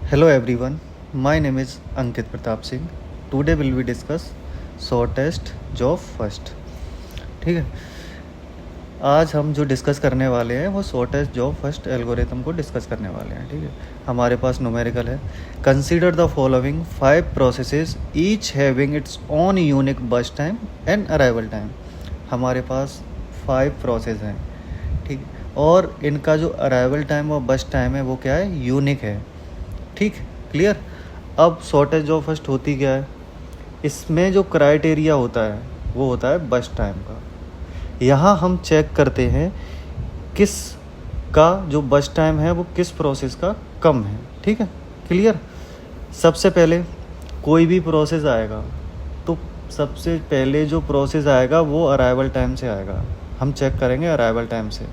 Hello everyone, my name is Ankit Pratap Singh. Today will we discuss shortest job first. ठीक है, आज हम जो डिस्कस करने वाले हैं वो शॉर्टेस्ट जॉब फर्स्ट एल्गोरिथम को डिस्कस करने वाले हैं. ठीक है, हमारे पास न्यूमेरिकल है. Consider the following 5 processes each having its own unique burst time and arrival time. हमारे पास 5 प्रोसेस हैं. ठीक, और इनका जो अराइवल टाइम और बस्ट टाइम है वो क्या है, यूनिक है. ठीक, क्लियर. अब शॉर्टेज जॉब फर्स्ट होती क्या है, इसमें जो क्राइटेरिया होता है वो होता है बस्ट टाइम का. यहाँ हम चेक करते हैं किस का जो बस्ट टाइम है वो किस प्रोसेस का कम है. ठीक है, क्लियर. सबसे पहले कोई भी प्रोसेस आएगा तो सबसे पहले जो प्रोसेस आएगा वो अराइवल टाइम से आएगा. हम चेक करेंगे अराइवल टाइम से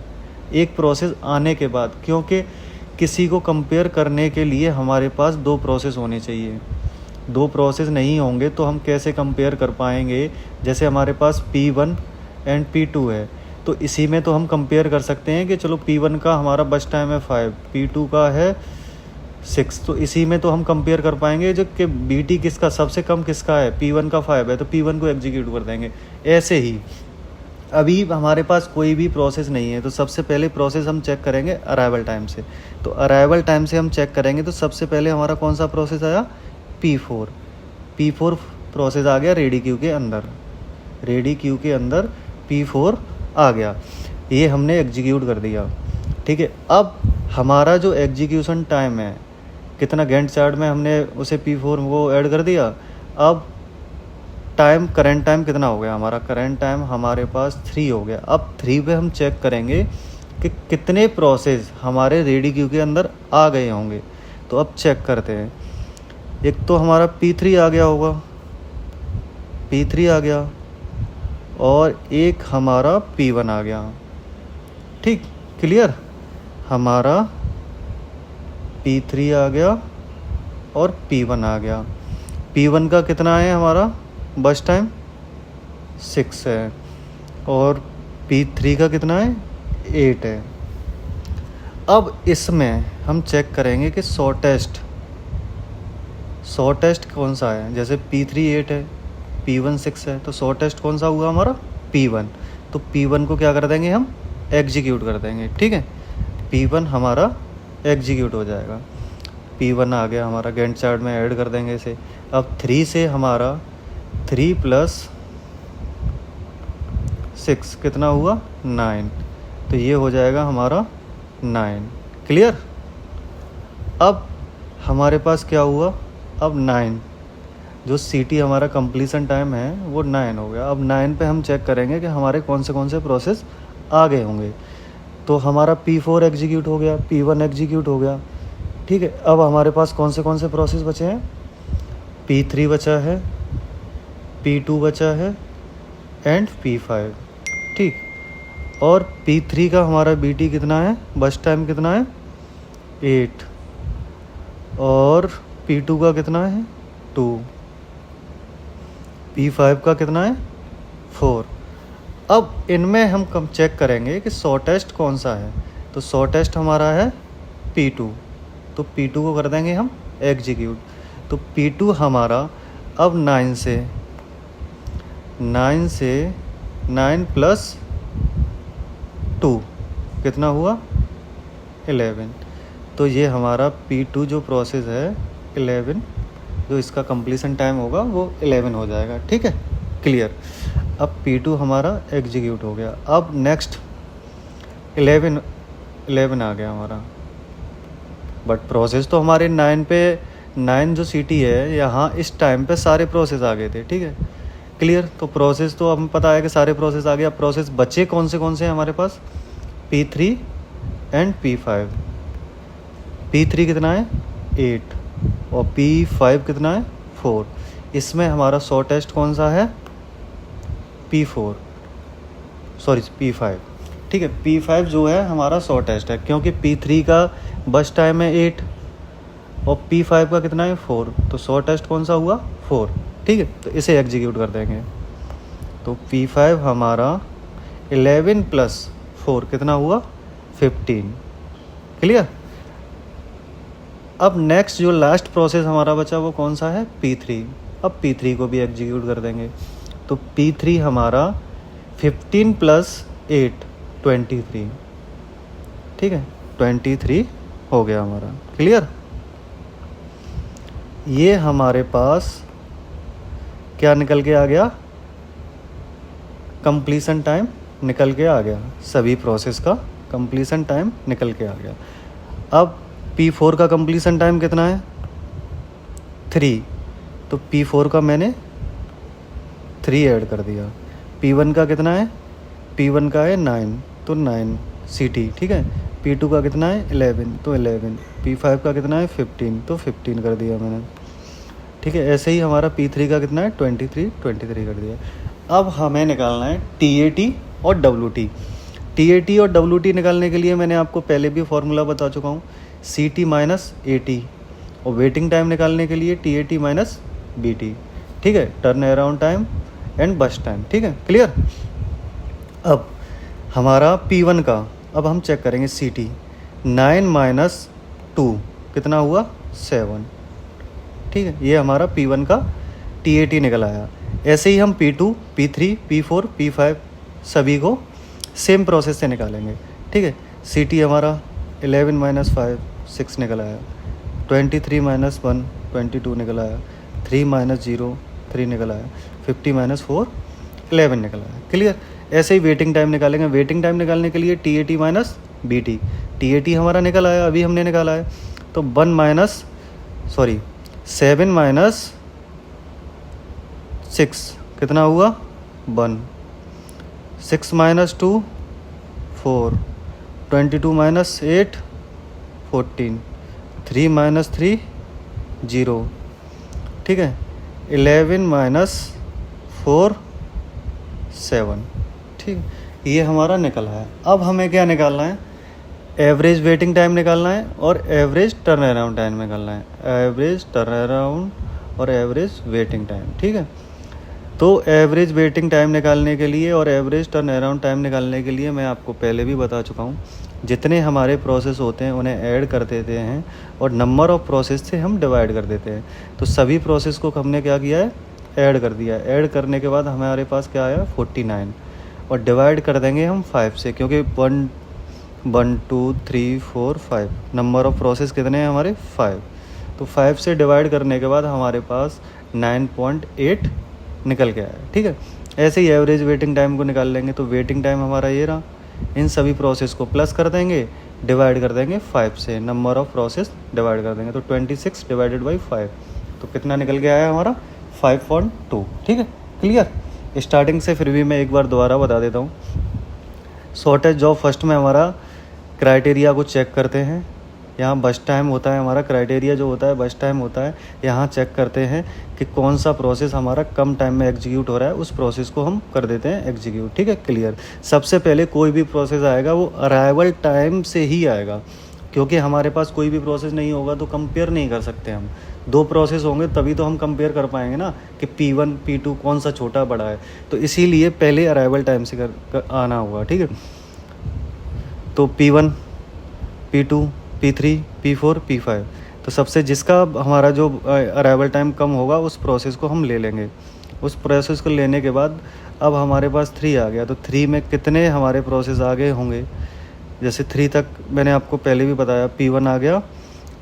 एक प्रोसेस आने के बाद, क्योंकि किसी को कंपेयर करने के लिए हमारे पास 2 प्रोसेस होने चाहिए. 2 प्रोसेस नहीं होंगे तो हम कैसे कंपेयर कर पाएंगे. जैसे हमारे पास P1 एंड P2 है तो इसी में तो हम कंपेयर कर सकते हैं कि चलो P1 का हमारा बस्ट टाइम है 5, P2 का है 6, तो इसी में तो हम कंपेयर कर पाएंगे जो कि BT किसका सबसे कम किसका है, P1 का 5 है तो P1 को एग्जीक्यूट कर देंगे. ऐसे ही अभी हमारे पास कोई भी प्रोसेस नहीं है तो सबसे पहले प्रोसेस हम चेक करेंगे अराइवल टाइम से. तो अराइवल टाइम से हम चेक करेंगे तो सबसे पहले हमारा कौन सा प्रोसेस आया, P4 प्रोसेस आ गया रेडी क्यू के अंदर. रेडी क्यू के अंदर P4 आ गया, ये हमने एग्जीक्यूट कर दिया. ठीक है, अब हमारा जो एग्जीक्यूशन टाइम है कितना, गैंट चार्ट में हमने उसे P4 को ऐड कर दिया. अब टाइम करेंट टाइम कितना हो गया, हमारा करेंट टाइम हमारे पास 3 हो गया. अब 3 पे हम चेक करेंगे कि कितने प्रोसेस हमारे रेडी क्यू के अंदर आ गए होंगे. तो अब चेक करते हैं. एक तो हमारा P3 आ गया होगा, P3 आ गया, और एक हमारा P1 आ गया. ठीक, क्लियर. हमारा P3 आ गया और P1 आ गया. P1 का कितना है हमारा बस्ट टाइम 6 है और P3 का कितना है 8 है. अब इसमें हम चेक करेंगे कि शॉर्टेस्ट कौन सा है. जैसे P3 8 है, P1 6 है, तो शॉर्टेस्ट कौन सा हुआ हमारा P1. तो P1 को क्या कर देंगे, हम एग्जीक्यूट कर देंगे. ठीक है, P1 हमारा एग्जीक्यूट हो जाएगा. P1 आ गया हमारा, गैंट चार्ट में ऐड कर देंगे इसे. अब 3 से हमारा 3 + 6 कितना हुआ 9, तो ये हो जाएगा हमारा 9. क्लियर. अब हमारे पास क्या हुआ, अब 9 जो CT हमारा कंप्लीसन टाइम है वो 9 हो गया. अब 9 पे हम चेक करेंगे कि हमारे कौन से प्रोसेस आ गए होंगे. तो हमारा P4 एग्जीक्यूट हो गया, P1 एग्जीक्यूट हो गया. ठीक है, अब हमारे पास कौन से प्रोसेस बचे हैं, P3 बचा है, P2 बचा है एंड P5. ठीक, और P3 का हमारा BT कितना है, बस्ट टाइम कितना है 8, और P2 का कितना है 2, P5 का कितना है 4. अब इनमें हम कम चेक करेंगे कि शॉर्टेस्ट कौन सा है. तो शॉर्टेस्ट हमारा है P2, तो P2 को कर देंगे हम एग्जीक्यूट. तो P2 हमारा अब 9 से 9 + 2 कितना हुआ 11. तो ये हमारा P2 जो प्रोसेस है 11, जो इसका कंप्लीसन टाइम होगा वो 11 हो जाएगा. ठीक है, क्लियर. अब P2 हमारा एग्जीक्यूट हो गया. अब नेक्स्ट 11 आ गया हमारा, बट प्रोसेस तो हमारे 9 जो CT है यहाँ इस टाइम पे सारे प्रोसेस आ गए थे. ठीक है, क्लियर. तो प्रोसेस तो हमें पता है कि सारे प्रोसेस आ गए. अब प्रोसेस बचे कौन से हैं हमारे पास, P3 एंड P5. P3 कितना है 8 और P5 कितना है 4. इसमें हमारा शॉर्टेस्ट कौन सा है P5. ठीक है, P5 जो है हमारा शॉर्टेस्ट है क्योंकि P3 का बस्ट टाइम है 8 और P5 का कितना है 4, तो शॉर्टेस्ट कौन सा हुआ 4. ठीक है, तो इसे एग्जीक्यूट कर देंगे. तो P5 हमारा 11 + 4 कितना हुआ 15. क्लियर. अब नेक्स्ट जो लास्ट प्रोसेस हमारा बचा वो कौन सा है, P3। अब P3 को भी एग्जीक्यूट कर देंगे। तो P3 हमारा 15 + 8 23, ठीक है, 23 हो गया हमारा। क्लियर। ये हमारे पास क्या निकल के आ गया, कंप्लीशन टाइम निकल के आ गया, सभी प्रोसेस का कंप्लीशन टाइम निकल के आ गया। अब P4 का कंप्लीशन टाइम कितना है, 3, तो P4 का मैंने 3 ऐड कर दिया। P1 का कितना है, P1 का है 9, तो 9 CT, ठीक है। P2 का कितना है 11, तो 11। P5 का कितना है 15, तो 15 कर दिया मैंने, ठीक है। ऐसे ही हमारा P3 का कितना है 23 कर दिया। अब हमें निकालना है TAT और WT। TAT और WT निकालने के लिए मैंने आपको पहले भी फॉर्मूला बता चुका हूँ, CT - AT, और वेटिंग टाइम निकालने के लिए TAT - BT, ठीक है, turn around time and bast time, ठीक है। क्लियर। अब हमारा P1 का अब हम चेक करेंगे CT, 9 - 2 कितना हुआ 7, ठीक है। ये हमारा P1 का TAT निकल आया। ऐसे ही हम P2, P3, P4, P5 सभी को सेम प्रोसेस से निकालेंगे, ठीक है। CT हमारा 11 - 5 6 निकल आया, 23 - 1 22 निकल आया, 3 - 0 3 निकल आया, 50 - 4 11 निकल आया। क्लियर। ऐसे ही वेटिंग टाइम निकालेंगे। वेटिंग टाइम निकालने के लिए TAT - BT। TAT हमारा निकल आया, अभी हमने निकाला है, तो 7 - 6 कितना हुआ 1, 6 - 2 4, 22 - 8 14, 3 - 3 0, ठीक है, 11 - 4 7, ठीक। ये हमारा निकला है। अब हमें क्या निकालना है, एवरेज वेटिंग टाइम निकालना है और एवरेज टर्न अराउंड टाइम निकालना है। एवरेज टर्न अराउंड और एवरेज वेटिंग टाइम, ठीक है। तो एवरेज वेटिंग टाइम निकालने के लिए और एवरेज टर्न अराउंड टाइम निकालने के लिए मैं आपको पहले भी बता चुका हूँ, जितने हमारे प्रोसेस होते हैं उन्हें ऐड कर देते हैं और नंबर ऑफ़ प्रोसेस से हम डिवाइड कर देते हैं। तो सभी प्रोसेस को हमने क्या किया है, ऐड कर दिया। ऐड करने के बाद हमारे पास क्या आया 49, और डिवाइड कर देंगे हम 5 से, क्योंकि 1 2 3 4 5 नंबर ऑफ़ प्रोसेस कितने हैं हमारे 5। तो 5 से डिवाइड करने के बाद हमारे पास 9.8 निकल के आया, ठीक है। ऐसे ही एवरेज वेटिंग टाइम को निकाल लेंगे। तो वेटिंग टाइम हमारा ये रहा, इन सभी प्रोसेस को प्लस कर देंगे, डिवाइड कर देंगे 5 से, नंबर ऑफ़ प्रोसेस डिवाइड कर देंगे, तो 26 / 5, तो कितना निकल के आया हमारा 5.2, ठीक है। क्लियर। स्टार्टिंग से फिर भी मैं एक बार दोबारा बता देता हूँ। शॉर्टेज जॉब फर्स्ट में हमारा क्राइटेरिया को चेक करते हैं, यहाँ बस्ट टाइम होता है, हमारा क्राइटेरिया जो होता है बस्ट टाइम होता है। यहाँ चेक करते हैं कि कौन सा प्रोसेस हमारा कम टाइम में एग्जीक्यूट हो रहा है, उस प्रोसेस को हम कर देते हैं एग्जीक्यूट, ठीक है। क्लियर। सबसे पहले कोई भी प्रोसेस आएगा वो अराइवल टाइम से ही आएगा, क्योंकि हमारे पास कोई भी प्रोसेस नहीं होगा तो कंपेयर नहीं कर सकते हम। 2 प्रोसेस होंगे तभी तो हम कंपेयर कर पाएंगे ना, कि P1 P2 कौन सा छोटा बड़ा है। तो इसीलिए पहले अराइवल टाइम से आना होगा, ठीक है। तो P1 P2 P3 P4 P5, तो सबसे जिसका हमारा जो अराइवल टाइम कम होगा उस प्रोसेस को हम ले लेंगे। उस प्रोसेस को लेने के बाद अब हमारे पास 3 आ गया, तो 3 में कितने हमारे प्रोसेस आगे होंगे, जैसे 3 तक मैंने आपको पहले भी बताया, P1 आ गया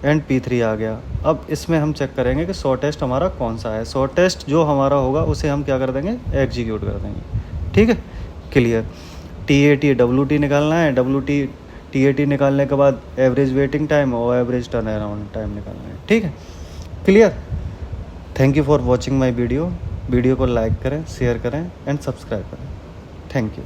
एंड P3 आ गया। अब इसमें हम चेक करेंगे कि शॉर्टेस्ट हमारा कौन सा है। शॉर्टेस्ट जो हमारा होगा उसे हम क्या कर देंगे, एग्जीक्यूट कर देंगे, ठीक है। क्लियर। TAT WT निकालना है, WT TAT निकालने के बाद एवरेज वेटिंग टाइम और एवरेज टर्न अराउंड टाइम निकालना है, ठीक है। Clear. Thank you for watching my video को लाइक करें, शेयर करें एंड सब्सक्राइब करें। Thank you.